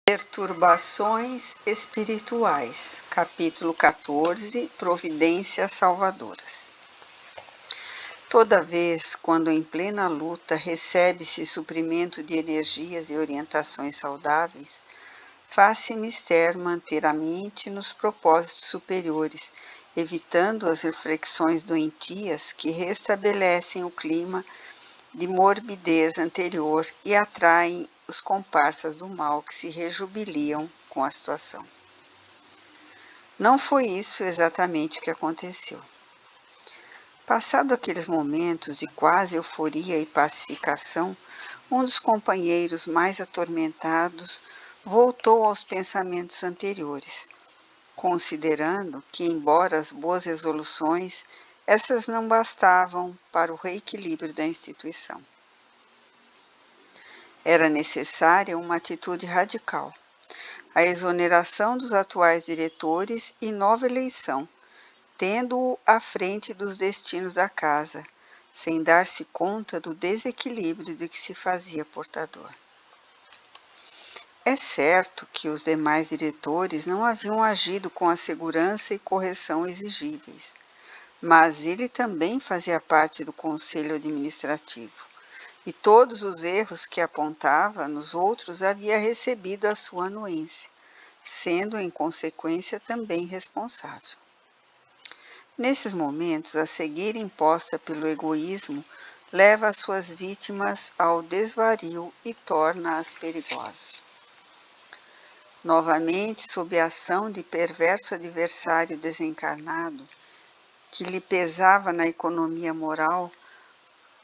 Perturbações espirituais, capítulo 14, Providências salvadoras. Toda vez quando em plena luta recebe-se suprimento de energias e orientações saudáveis, faz-se mister manter a mente nos propósitos superiores, evitando as reflexões doentias que restabelecem o clima de morbidez anterior e atraem os comparsas do mal que se rejubiliam com a situação. Não foi isso exatamente o que aconteceu. Passado aqueles momentos de quase euforia e pacificação, um dos companheiros mais atormentados voltou aos pensamentos anteriores, considerando que, embora as boas resoluções, essas não bastavam para o reequilíbrio da instituição. Era necessária uma atitude radical, a exoneração dos atuais diretores e nova eleição, tendo-o à frente dos destinos da casa, sem dar-se conta do desequilíbrio de que se fazia portador. É certo que os demais diretores não haviam agido com a segurança e correção exigíveis, mas ele também fazia parte do conselho administrativo. E todos os erros que apontava nos outros havia recebido a sua anuência, sendo em consequência também responsável. Nesses momentos, a cegueira imposta pelo egoísmo leva as suas vítimas ao desvario e torna-as perigosas. Novamente, sob a ação de perverso adversário desencarnado, que lhe pesava na economia moral,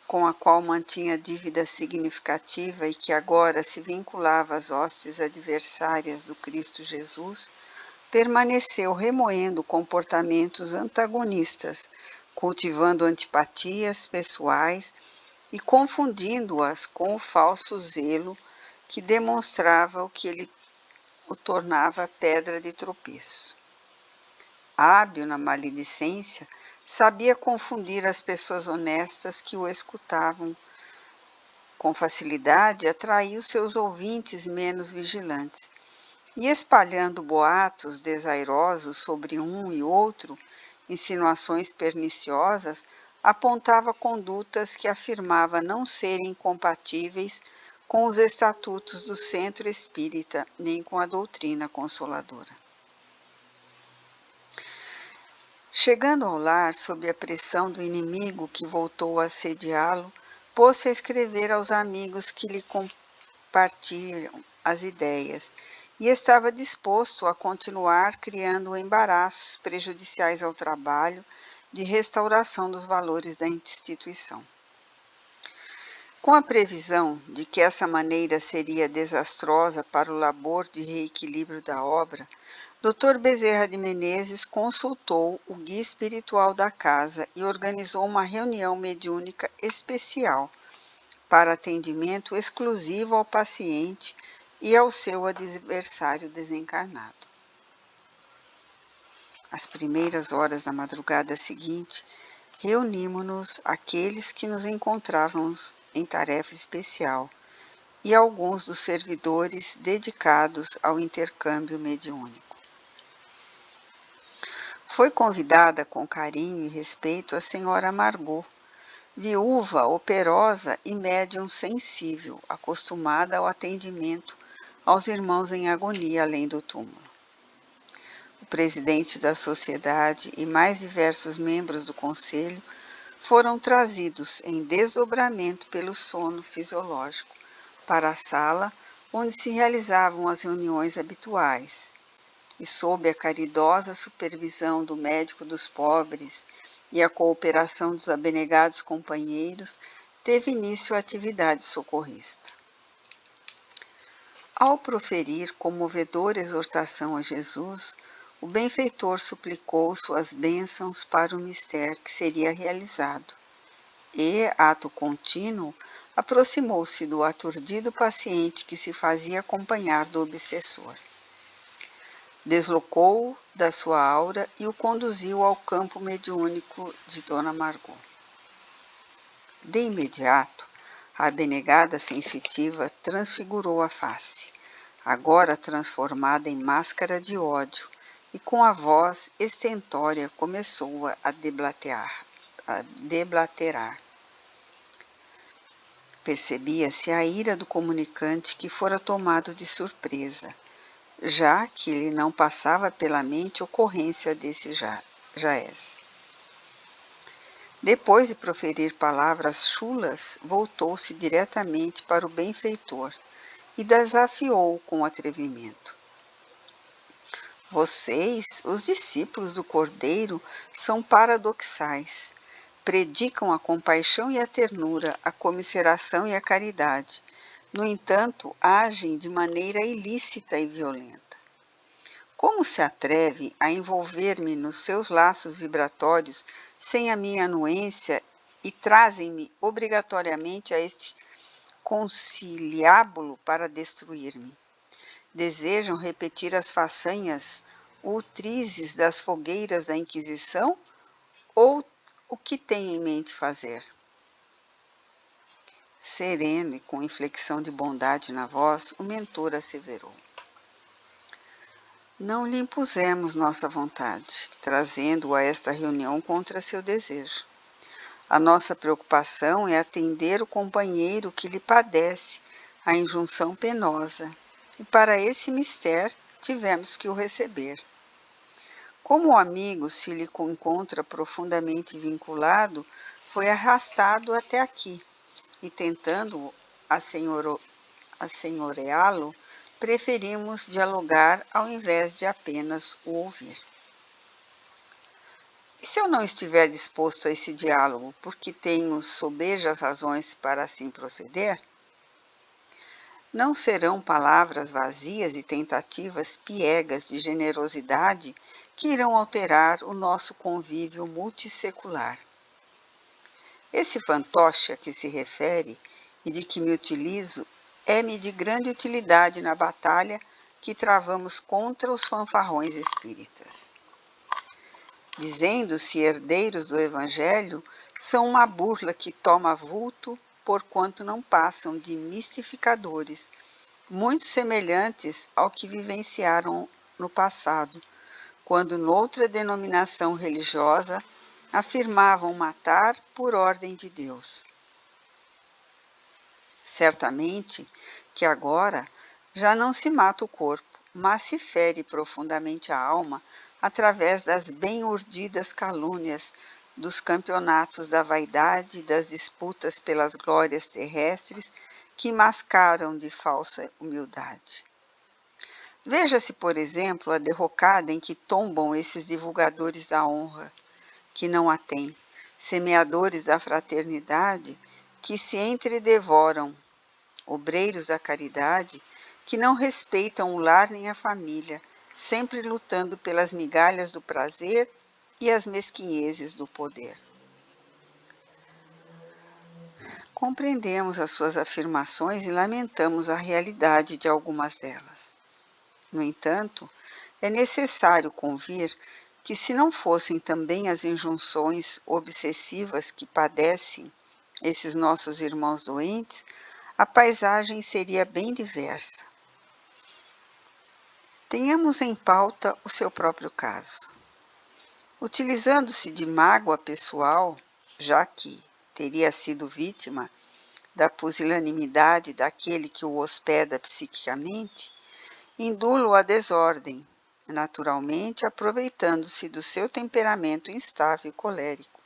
com a qual mantinha dívida significativa e que agora se vinculava às hostes adversárias do Cristo Jesus, permaneceu remoendo comportamentos antagonistas, cultivando antipatias pessoais e confundindo-as com o falso zelo que demonstrava o que ele o tornava pedra de tropeço. Hábil na maledicência, sabia confundir as pessoas honestas que o escutavam. Com facilidade, atraiu seus ouvintes menos vigilantes, e espalhando boatos desairosos sobre um e outro, insinuações perniciosas, apontava condutas que afirmava não serem compatíveis com os estatutos do centro espírita, nem com a doutrina consoladora. Chegando ao lar, sob a pressão do inimigo que voltou a assediá-lo, pôs-se a escrever aos amigos que lhe compartilham as ideias, e estava disposto a continuar criando embaraços prejudiciais ao trabalho de restauração dos valores da instituição. Com a previsão de que essa maneira seria desastrosa para o labor de reequilíbrio da obra, Dr. Bezerra de Menezes consultou o guia espiritual da casa e organizou uma reunião mediúnica especial para atendimento exclusivo ao paciente e ao seu adversário desencarnado. Às primeiras horas da madrugada seguinte, reunimos-nos aqueles que nos encontrávamos em tarefa especial e alguns dos servidores dedicados ao intercâmbio mediúnico. Foi convidada com carinho e respeito a senhora Margot, viúva, operosa e médium sensível, acostumada ao atendimento aos irmãos em agonia além do túmulo. O presidente da sociedade e mais diversos membros do conselho foram trazidos em desdobramento pelo sono fisiológico para a sala onde se realizavam as reuniões habituais, e sob a caridosa supervisão do médico dos pobres e a cooperação dos abnegados companheiros, teve início a atividade socorrista. Ao proferir comovedora exortação a Jesus, o benfeitor suplicou suas bênçãos para o mistério que seria realizado e, ato contínuo, aproximou-se do aturdido paciente que se fazia acompanhar do obsessor. Deslocou-o da sua aura e o conduziu ao campo mediúnico de Dona Margot. De imediato, a abnegada sensitiva transfigurou a face. agora transformada em máscara de ódio, e com a voz estentória começou a deblaterar. Percebia-se a ira do comunicante que fora tomado de surpresa, já que lhe não passava pela mente ocorrência desse jaez. Depois de proferir palavras chulas, voltou-se diretamente para o benfeitor e desafiou-o com atrevimento. Vocês, os discípulos do Cordeiro, são paradoxais. Predicam a compaixão e a ternura, a comiseração e a caridade. No entanto, agem de maneira ilícita e violenta. Como se atreve a envolver-me nos seus laços vibratórios sem a minha anuência e trazem-me obrigatoriamente a este conciliábulo para destruir-me? Desejam repetir as façanhas ultrizes das fogueiras da Inquisição? Ou o que têm em mente fazer? Sereno e com inflexão de bondade na voz, o mentor asseverou. Não lhe impusemos nossa vontade, trazendo-o a esta reunião contra seu desejo. A nossa preocupação é atender o companheiro que lhe padece a injunção penosa, e para esse mister tivemos que o receber. Como o amigo se lhe encontra profundamente vinculado, foi arrastado até aqui, e tentando assenhoreá-lo, preferimos dialogar ao invés de apenas o ouvir. E se eu não estiver disposto a esse diálogo, porque tenho sobejas razões para assim proceder? Não serão palavras vazias e tentativas piegas de generosidade que irão alterar o nosso convívio multissecular. Esse fantoche a que se refere e de que me utilizo é-me de grande utilidade na batalha que travamos contra os fanfarrões espíritas. Dizendo-se herdeiros do Evangelho, são uma burla que toma vulto, porquanto não passam de mistificadores, muito semelhantes ao que vivenciaram no passado, quando noutra denominação religiosa afirmavam matar por ordem de Deus. Certamente que agora já não se mata o corpo, mas se fere profundamente a alma através das bem urdidas calúnias dos campeonatos da vaidade e das disputas pelas glórias terrestres que mascaram de falsa humildade. Veja-se, por exemplo, a derrocada em que tombam esses divulgadores da honra, que não a têm, semeadores da fraternidade, que se entredevoram, obreiros da caridade, que não respeitam o lar nem a família, sempre lutando pelas migalhas do prazer e as mesquinhezes do poder. Compreendemos as suas afirmações e lamentamos a realidade de algumas delas. No entanto, é necessário convir que, se não fossem também as injunções obsessivas que padecem esses nossos irmãos doentes, a paisagem seria bem diversa. Tenhamos em pauta o seu próprio caso. Utilizando-se de mágoa pessoal, já que teria sido vítima da pusilanimidade daquele que o hospeda psiquicamente, indulo à desordem, naturalmente aproveitando-se do seu temperamento instável e colérico,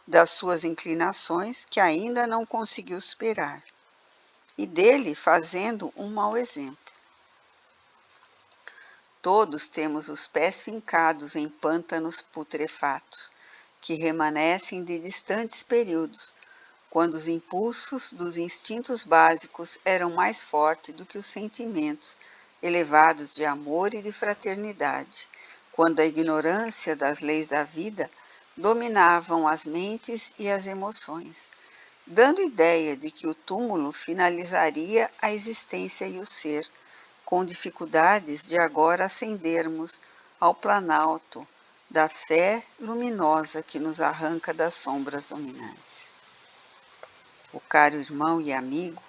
das suas inclinações que ainda não conseguiu superar, e dele fazendo um mau exemplo. Todos temos os pés fincados em pântanos putrefatos, que remanescem de distantes períodos, quando os impulsos dos instintos básicos eram mais fortes do que os sentimentos elevados de amor e de fraternidade, quando a ignorância das leis da vida dominavam as mentes e as emoções, dando ideia de que o túmulo finalizaria a existência e o ser, com dificuldades de agora ascendermos ao planalto da fé luminosa que nos arranca das sombras dominantes. O caro irmão e amigo,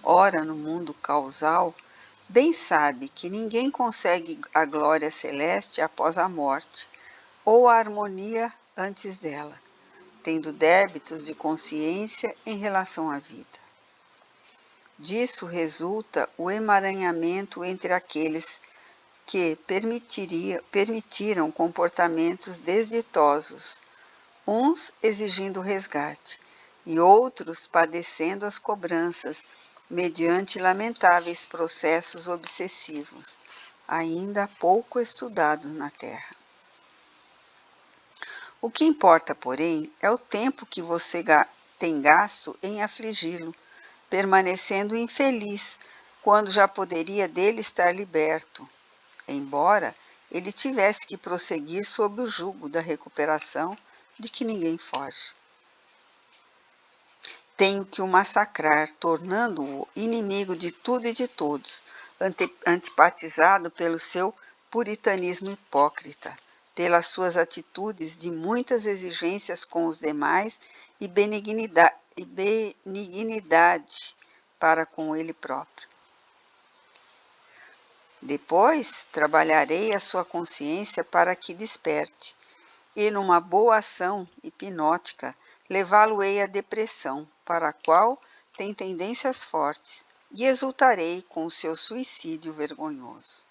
ora no mundo causal, bem sabe que ninguém consegue a glória celeste após a morte, ou a harmonia antes dela, tendo débitos de consciência em relação à vida. Disso resulta o emaranhamento entre aqueles que permitiram comportamentos desditosos, uns exigindo resgate e outros padecendo as cobranças mediante lamentáveis processos obsessivos, ainda pouco estudados na Terra. O que importa, porém, é o tempo que você tem gasto em afligi-lo, permanecendo infeliz, quando já poderia dele estar liberto, embora ele tivesse que prosseguir sob o jugo da recuperação de que ninguém foge. Tenho que o massacrar, tornando-o inimigo de tudo e de todos, antipatizado pelo seu puritanismo hipócrita, pelas suas atitudes de muitas exigências com os demais e benignidade para com ele próprio. Depois, trabalharei a sua consciência para que desperte, e numa boa ação hipnótica, levá-lo-ei à depressão, para a qual tem tendências fortes, e exultarei com o seu suicídio vergonhoso.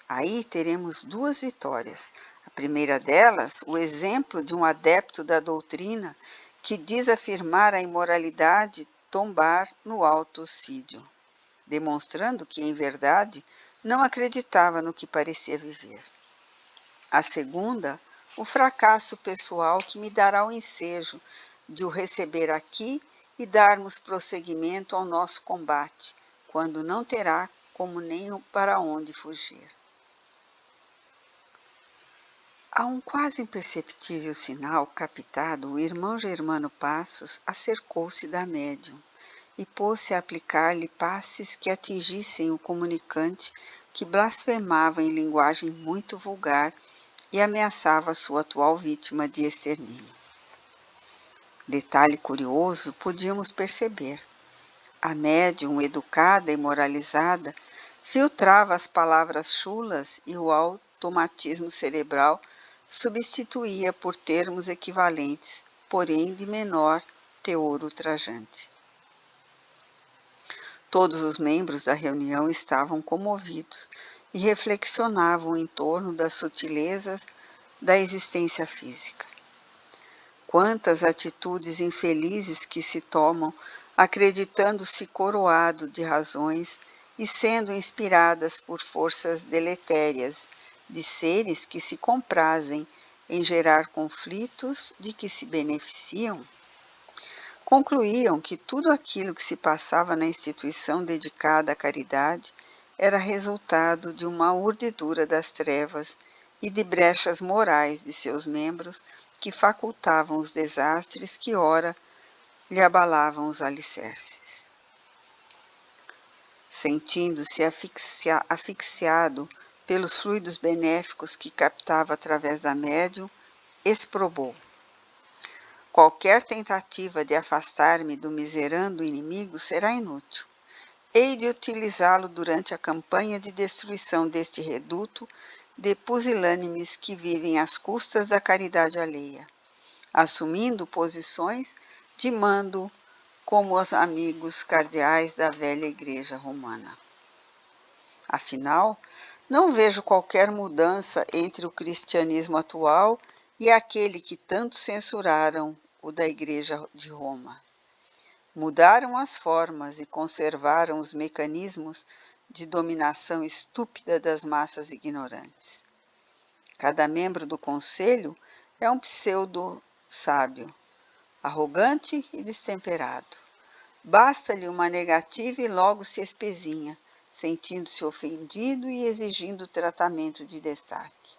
Aí teremos duas vitórias. A primeira delas, o exemplo de um adepto da doutrina que diz afirmar a imoralidade tombar no autocídio, demonstrando que, em verdade, não acreditava no que parecia viver. A segunda, o fracasso pessoal que me dará o ensejo de o receber aqui e darmos prosseguimento ao nosso combate, quando não terá como nem para onde fugir. A um quase imperceptível sinal captado, o irmão Germano Passos acercou-se da médium e pôs-se a aplicar-lhe passes que atingissem o comunicante, que blasfemava em linguagem muito vulgar e ameaçava sua atual vítima de extermínio. Detalhe curioso podíamos perceber. A médium, educada e moralizada, filtrava as palavras chulas e o automatismo cerebral substituía por termos equivalentes, porém de menor teor ultrajante. Todos os membros da reunião estavam comovidos e reflexionavam em torno das sutilezas da existência física. Quantas atitudes infelizes que se tomam, acreditando-se coroado de razões e sendo inspiradas por forças deletérias de seres que se comprazem em gerar conflitos de que se beneficiam? Concluíam que tudo aquilo que se passava na instituição dedicada à caridade era resultado de uma urdidura das trevas e de brechas morais de seus membros que facultavam os desastres que ora lhe abalavam os alicerces. Sentindo-se asfixiado pelos fluidos benéficos que captava através da médium, exprobou: qualquer tentativa de afastar-me do miserando inimigo será inútil. Hei de utilizá-lo durante a campanha de destruição deste reduto de pusilânimes que vivem às custas da caridade alheia, assumindo posições de mando como os amigos cardeais da velha Igreja Romana. Afinal, não vejo qualquer mudança entre o cristianismo atual e aquele que tanto censuraram, o da Igreja de Roma. Mudaram as formas e conservaram os mecanismos de dominação estúpida das massas ignorantes. Cada membro do conselho é um pseudo-sábio, arrogante e destemperado. Basta-lhe uma negativa e logo se espezinha, sentindo-se ofendido e exigindo tratamento de destaque.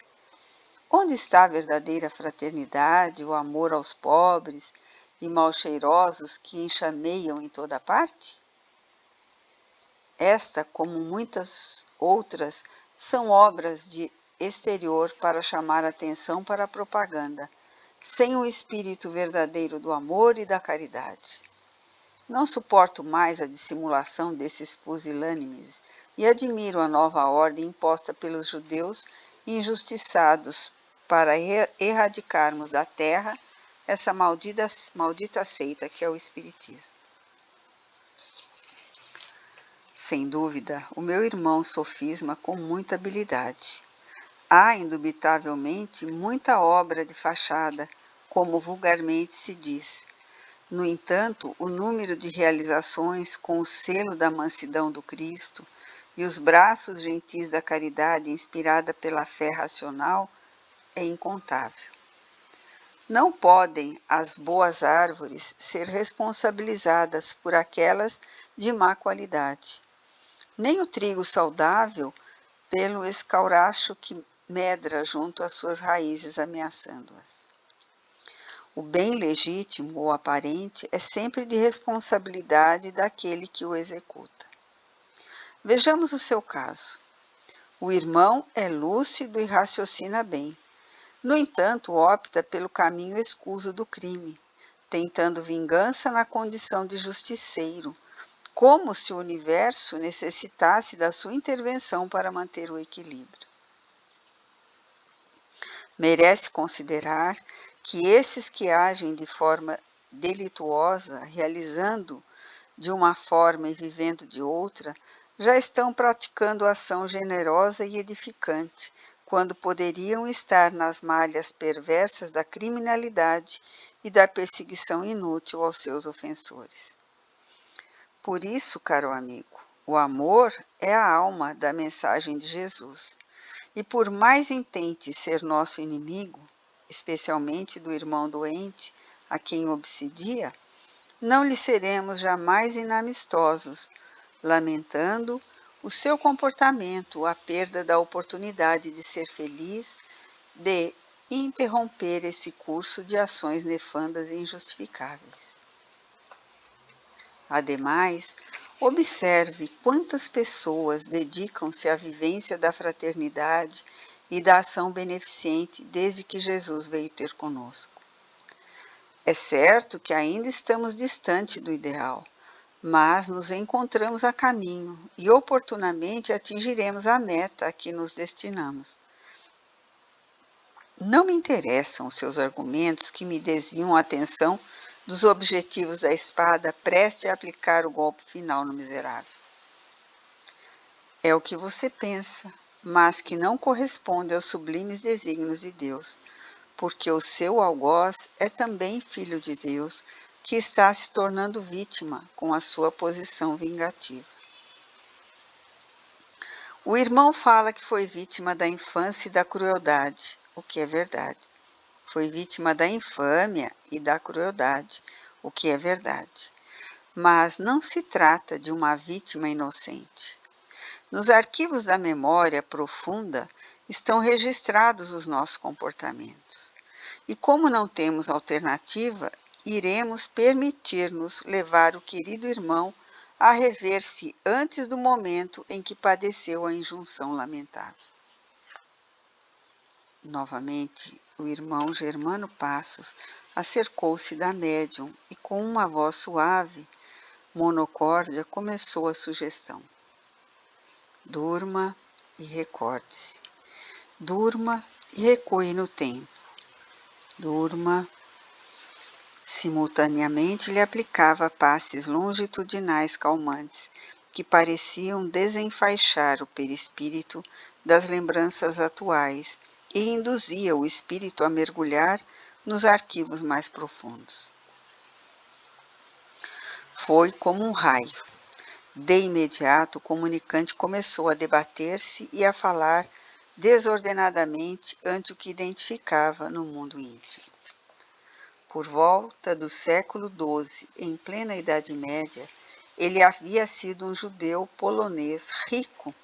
Onde está a verdadeira fraternidade, o amor aos pobres e mal-cheirosos que enxameiam em toda parte? Esta, como muitas outras, são obras de exterior para chamar atenção para a propaganda, sem o espírito verdadeiro do amor e da caridade. Não suporto mais a dissimulação desses pusilânimes e admiro a nova ordem imposta pelos judeus injustiçados para erradicarmos da terra essa maldita seita que é o Espiritismo. Sem dúvida, o meu irmão sofisma com muita habilidade. Há, indubitavelmente, muita obra de fachada, como vulgarmente se diz. No entanto, o número de realizações com o selo da mansidão do Cristo e os braços gentis da caridade inspirada pela fé racional é incontável. Não podem as boas árvores ser responsabilizadas por aquelas de má qualidade, nem o trigo saudável pelo escauracho que medra junto às suas raízes, ameaçando-as. O bem legítimo ou aparente é sempre de responsabilidade daquele que o executa. Vejamos o seu caso. O irmão é lúcido e raciocina bem. No entanto, opta pelo caminho escuso do crime, tentando vingança na condição de justiceiro, como se o universo necessitasse da sua intervenção para manter o equilíbrio. Merece considerar que esses que agem de forma delituosa, realizando de uma forma e vivendo de outra, já estão praticando ação generosa e edificante, quando poderiam estar nas malhas perversas da criminalidade e da perseguição inútil aos seus ofensores. Por isso, caro amigo, o amor é a alma da mensagem de Jesus. E por mais intente ser nosso inimigo, especialmente do irmão doente, a quem obsidia, não lhe seremos jamais inamistosos, lamentando o seu comportamento, a perda da oportunidade de ser feliz, de interromper esse curso de ações nefandas e injustificáveis. Ademais, observe quantas pessoas dedicam-se à vivência da fraternidade e da ação beneficente desde que Jesus veio ter conosco. É certo que ainda estamos distante do ideal, mas nos encontramos a caminho e oportunamente atingiremos a meta a que nos destinamos. Não me interessam os seus argumentos que me desviam a atenção dos objetivos da espada preste a aplicar o golpe final no miserável. É o que você pensa, mas que não corresponde aos sublimes desígnios de Deus, porque o seu algoz é também filho de Deus, que está se tornando vítima com a sua posição vingativa. O irmão fala que foi vítima da infância e da crueldade, o que é verdade. Foi vítima da infâmia e da crueldade, o que é verdade. Mas não se trata de uma vítima inocente. Nos arquivos da memória profunda estão registrados os nossos comportamentos. E como não temos alternativa, iremos permitir-nos levar o querido irmão a rever-se antes do momento em que padeceu a injunção lamentável. Novamente, o irmão Germano Passos acercou-se da médium e com uma voz suave, monocórdia, começou a sugestão. Durma e recorde-se. Durma e recue no tempo. Durma. Simultaneamente lhe aplicava passes longitudinais calmantes, que pareciam desenfaixar o perispírito das lembranças atuais e induzia o espírito a mergulhar nos arquivos mais profundos. Foi como um raio. De imediato, o comunicante começou a debater-se e a falar desordenadamente ante o que identificava no mundo íntimo. Por volta do século XII, em plena Idade Média, ele havia sido um judeu polonês rico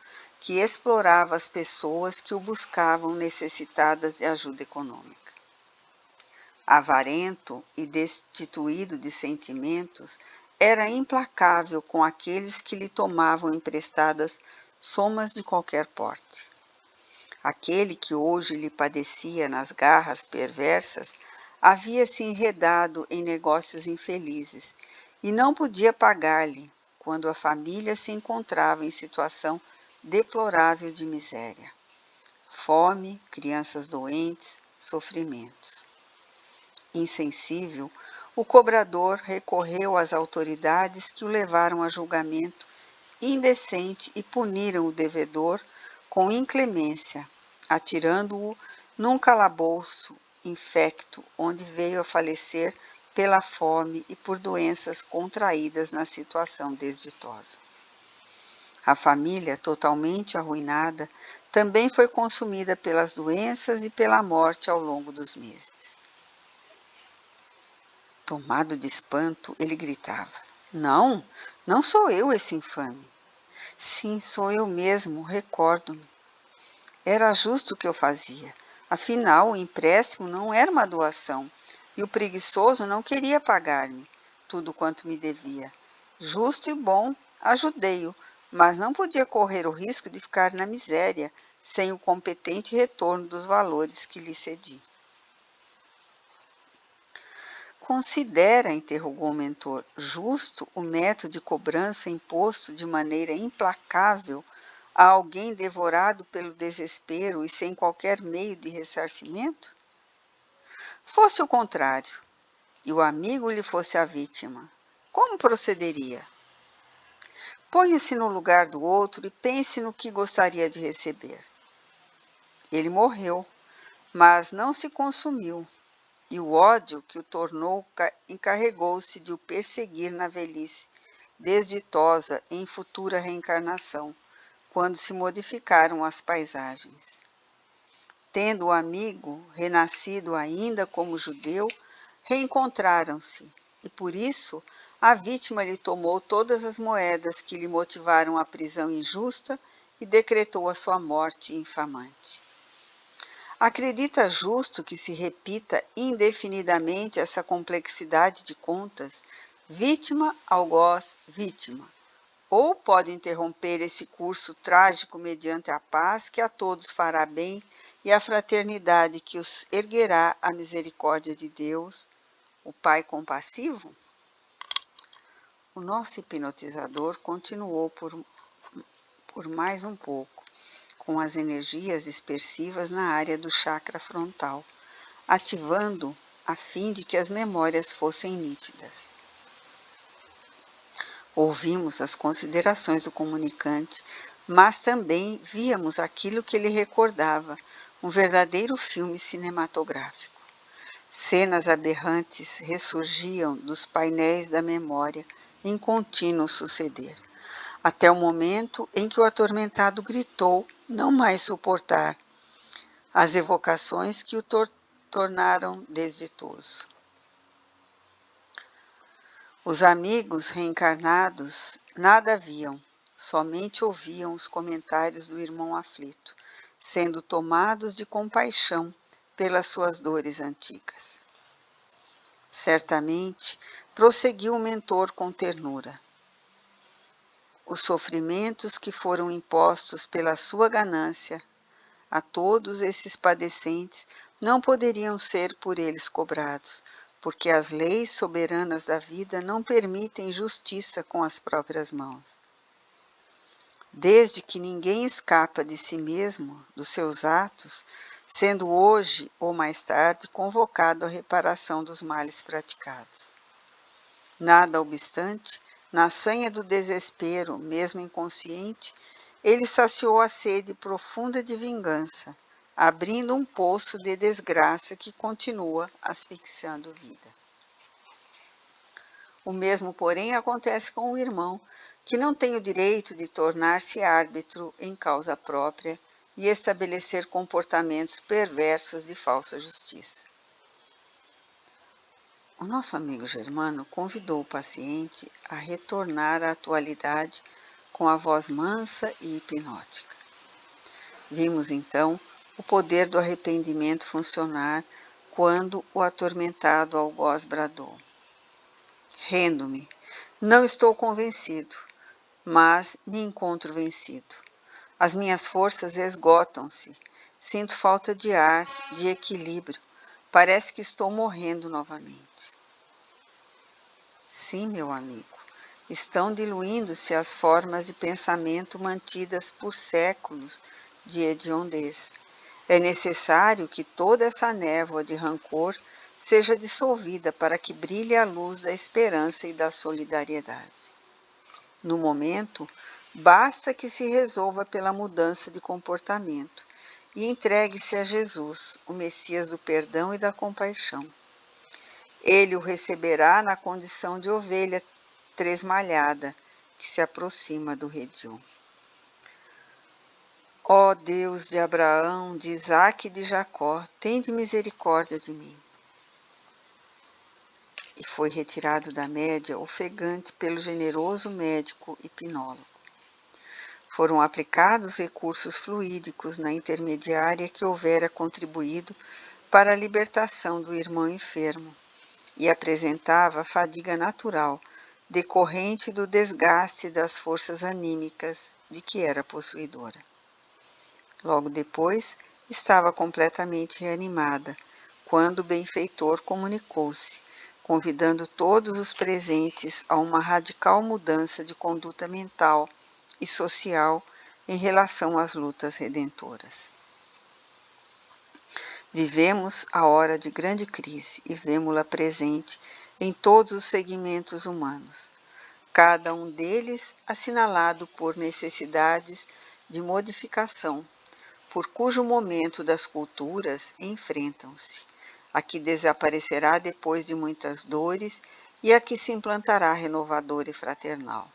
que explorava as pessoas que o buscavam necessitadas de ajuda econômica. Avarento e destituído de sentimentos, era implacável com aqueles que lhe tomavam emprestadas somas de qualquer porte. Aquele que hoje lhe padecia nas garras perversas havia se enredado em negócios infelizes e não podia pagar-lhe, quando a família se encontrava em situação deplorável de miséria. Fome, crianças doentes, sofrimentos. Insensível, o cobrador recorreu às autoridades que o levaram a julgamento indecente e puniram o devedor com inclemência, atirando-o num calabouço infecto, onde veio a falecer pela fome e por doenças contraídas na situação desditosa. A família, totalmente arruinada, também foi consumida pelas doenças e pela morte ao longo dos meses. Tomado de espanto, ele gritava: Não, não sou eu esse infame. Sim, sou eu mesmo, recordo-me. Era justo o que eu fazia. Afinal, o empréstimo não era uma doação, e o preguiçoso não queria pagar-me tudo quanto me devia. Justo e bom, ajudei-o, mas não podia correr o risco de ficar na miséria, sem o competente retorno dos valores que lhe cedi. Considera, interrogou o mentor, justo o método de cobrança imposto de maneira implacável a alguém devorado pelo desespero e sem qualquer meio de ressarcimento? Fosse o contrário, e o amigo lhe fosse a vítima, como procederia? Ponha-se no lugar do outro e pense no que gostaria de receber. Ele morreu, mas não se consumiu, e o ódio que o tornou encarregou-se de o perseguir na velhice, desditosa em futura reencarnação, quando se modificaram as paisagens. Tendo o amigo renascido ainda como judeu, reencontraram-se, e por isso a vítima lhe tomou todas as moedas que lhe motivaram a prisão injusta e decretou a sua morte infamante. Acredita justo que se repita indefinidamente essa complexidade de contas, vítima, algoz, vítima? Ou pode interromper esse curso trágico mediante a paz que a todos fará bem e a fraternidade que os erguerá à misericórdia de Deus, o Pai compassivo? O nosso hipnotizador continuou por mais um pouco, com as energias dispersivas na área do chakra frontal, ativando a fim de que as memórias fossem nítidas. Ouvimos as considerações do comunicante, mas também víamos aquilo que ele recordava, um verdadeiro filme cinematográfico. Cenas aberrantes ressurgiam dos painéis da memória em contínuo suceder, até o momento em que o atormentado gritou não mais suportar as evocações que o tornaram desditoso. Os amigos reencarnados nada viam, somente ouviam os comentários do irmão aflito, sendo tomados de compaixão pelas suas dores antigas. Certamente, prosseguiu o mentor com ternura. Os sofrimentos que foram impostos pela sua ganância a todos esses padecentes não poderiam ser por eles cobrados, porque as leis soberanas da vida não permitem justiça com as próprias mãos. Desde que ninguém escapa de si mesmo, dos seus atos, sendo hoje ou mais tarde convocado à reparação dos males praticados. Nada obstante, na sanha do desespero, mesmo inconsciente, ele saciou a sede profunda de vingança, abrindo um poço de desgraça que continua asfixiando vida. O mesmo, porém, acontece com o irmão, que não tem o direito de tornar-se árbitro em causa própria e estabelecer comportamentos perversos de falsa justiça. O nosso amigo Germano convidou o paciente a retornar à atualidade com a voz mansa e hipnótica. Vimos então o poder do arrependimento funcionar quando o atormentado algoz bradou: Rendo-me, não estou convencido, mas me encontro vencido. As minhas forças esgotam-se, sinto falta de ar, de equilíbrio, parece que estou morrendo novamente. Sim, meu amigo, estão diluindo-se as formas de pensamento mantidas por séculos de hediondez. É necessário que toda essa névoa de rancor seja dissolvida para que brilhe a luz da esperança e da solidariedade. No momento, basta que se resolva pela mudança de comportamento e entregue-se a Jesus, o Messias do perdão e da compaixão. Ele o receberá na condição de ovelha tresmalhada que se aproxima do redil. Ó Deus de Abraão, de Isaque e de Jacó, tende misericórdia de mim. E foi retirado da média ofegante pelo generoso médico hipnólogo. Foram aplicados recursos fluídicos na intermediária que houvera contribuído para a libertação do irmão enfermo e apresentava fadiga natural, decorrente do desgaste das forças anímicas de que era possuidora. Logo depois, estava completamente reanimada, quando o benfeitor comunicou-se, convidando todos os presentes a uma radical mudança de conduta mental e social em relação às lutas redentoras. Vivemos a hora de grande crise e vemo-la presente em todos os segmentos humanos, cada um deles assinalado por necessidades de modificação, por cujo momento das culturas enfrentam-se, a que desaparecerá depois de muitas dores e a que se implantará renovadora e fraternal.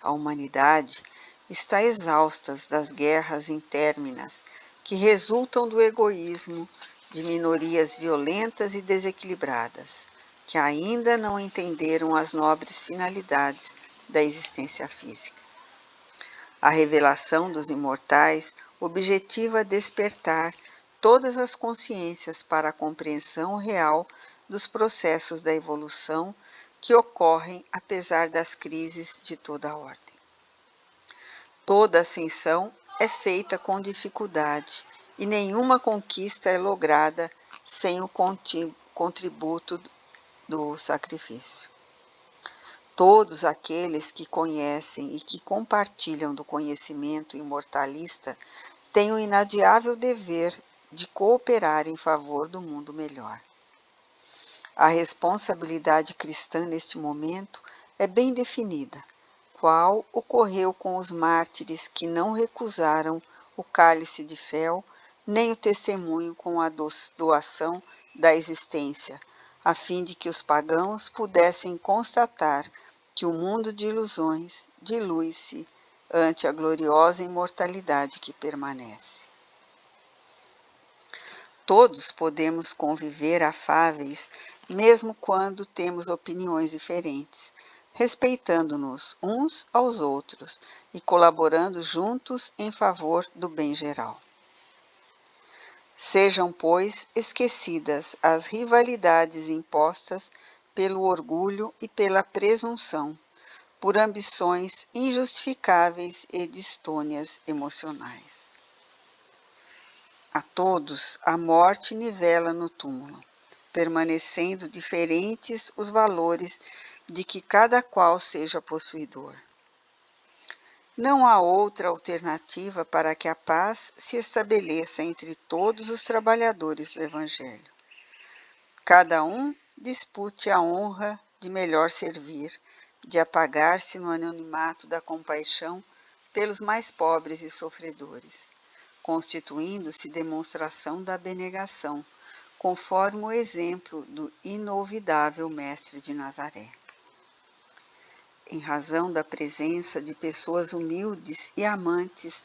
A humanidade está exausta das guerras intérminas que resultam do egoísmo de minorias violentas e desequilibradas, que ainda não entenderam as nobres finalidades da existência física. A revelação dos imortais objetiva despertar todas as consciências para a compreensão real dos processos da evolução que ocorrem apesar das crises de toda a ordem. Toda ascensão é feita com dificuldade e nenhuma conquista é lograda sem o contributo do sacrifício. Todos aqueles que conhecem e que compartilham do conhecimento imortalista têm o inadiável dever de cooperar em favor do mundo melhor. A responsabilidade cristã neste momento é bem definida, qual ocorreu com os mártires que não recusaram o cálice de fel, nem o testemunho com a doação da existência, a fim de que os pagãos pudessem constatar que o mundo de ilusões dilui-se ante a gloriosa imortalidade que permanece. Todos podemos conviver afáveis, mesmo quando temos opiniões diferentes, respeitando-nos uns aos outros e colaborando juntos em favor do bem geral. Sejam, pois, esquecidas as rivalidades impostas pelo orgulho e pela presunção, por ambições injustificáveis e distônias emocionais. A todos a morte nivela no túmulo, permanecendo diferentes os valores de que cada qual seja possuidor. Não há outra alternativa para que a paz se estabeleça entre todos os trabalhadores do Evangelho. Cada um dispute a honra de melhor servir, de apagar-se no anonimato da compaixão pelos mais pobres e sofredores, constituindo-se demonstração da abnegação, conforme o exemplo do inolvidável Mestre de Nazaré. Em razão da presença de pessoas humildes e amantes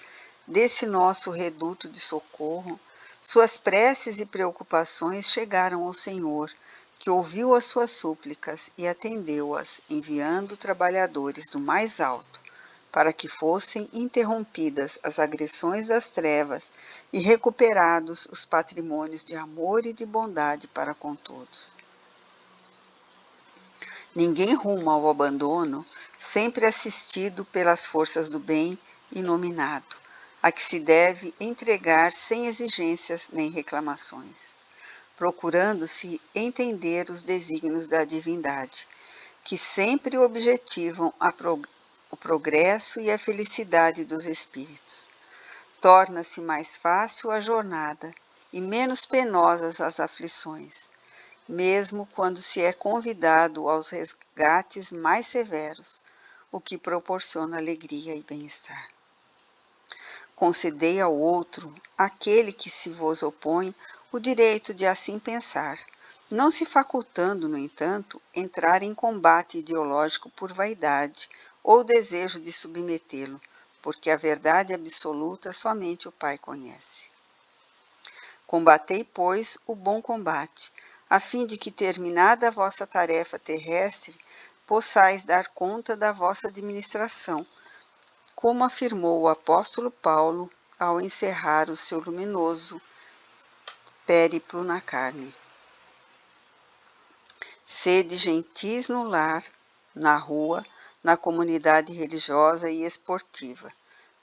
deste nosso reduto de socorro, suas preces e preocupações chegaram ao Senhor, que ouviu as suas súplicas e atendeu-as, enviando trabalhadores do mais alto, para que fossem interrompidas as agressões das trevas e recuperados os patrimônios de amor e de bondade para com todos. Ninguém ruma ao abandono, sempre assistido pelas forças do bem inominado, a que se deve entregar sem exigências nem reclamações, procurando-se entender os desígnios da divindade, que sempre objetivam o progresso e a felicidade dos espíritos. Torna-se mais fácil a jornada e menos penosas as aflições, mesmo quando se é convidado aos resgates mais severos, o que proporciona alegria e bem-estar. Concedei ao outro, aquele que se vos opõe, o direito de assim pensar, não se facultando, no entanto, entrar em combate ideológico por vaidade ou desejo de submetê-lo, porque a verdade absoluta somente o Pai conhece. Combatei, pois, o bom combate, a fim de que, terminada a vossa tarefa terrestre, possais dar conta da vossa administração, como afirmou o apóstolo Paulo ao encerrar o seu luminoso périplo na carne. Sede gentis no lar, na rua, na comunidade religiosa e esportiva,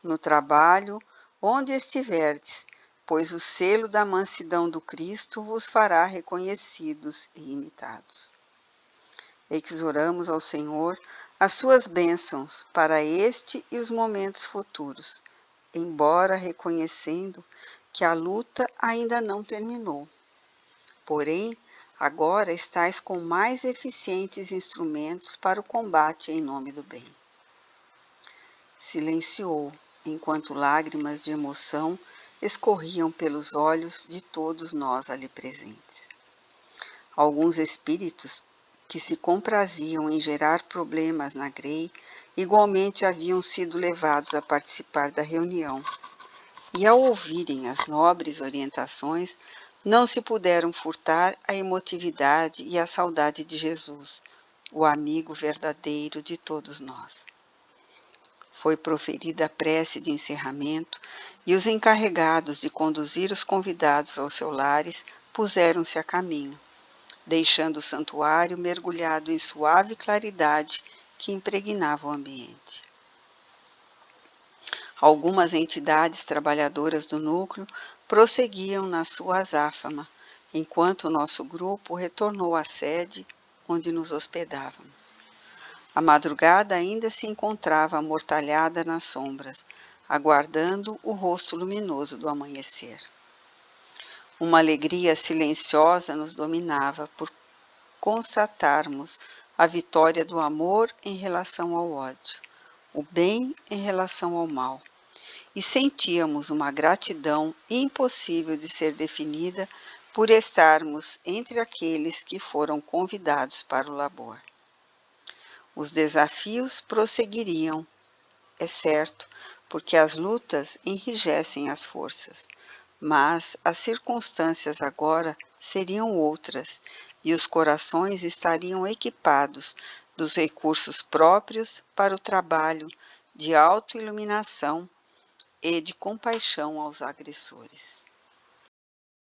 no trabalho, onde estiverdes, pois o selo da mansidão do Cristo vos fará reconhecidos e imitados. Exoramos ao Senhor as suas bênçãos para este e os momentos futuros, embora reconhecendo que a luta ainda não terminou. Porém, agora estais com mais eficientes instrumentos para o combate em nome do bem. Silenciou, enquanto lágrimas de emoção escorriam pelos olhos de todos nós ali presentes. Alguns espíritos que se compraziam em gerar problemas na Grey igualmente haviam sido levados a participar da reunião, e ao ouvirem as nobres orientações, não se puderam furtar a emotividade e a saudade de Jesus, o amigo verdadeiro de todos nós. Foi proferida a prece de encerramento e os encarregados de conduzir os convidados aos seus lares puseram-se a caminho, deixando o santuário mergulhado em suave claridade que impregnava o ambiente. Algumas entidades trabalhadoras do núcleo prosseguiam na sua azáfama, enquanto o nosso grupo retornou à sede onde nos hospedávamos. A madrugada ainda se encontrava amortalhada nas sombras, aguardando o rosto luminoso do amanhecer. Uma alegria silenciosa nos dominava por constatarmos a vitória do amor em relação ao ódio, o bem em relação ao mal, e sentíamos uma gratidão impossível de ser definida por estarmos entre aqueles que foram convidados para o labor. Os desafios prosseguiriam, é certo, porque as lutas enrijecem as forças, mas as circunstâncias agora seriam outras e os corações estariam equipados dos recursos próprios para o trabalho de autoiluminação e de compaixão aos agressores.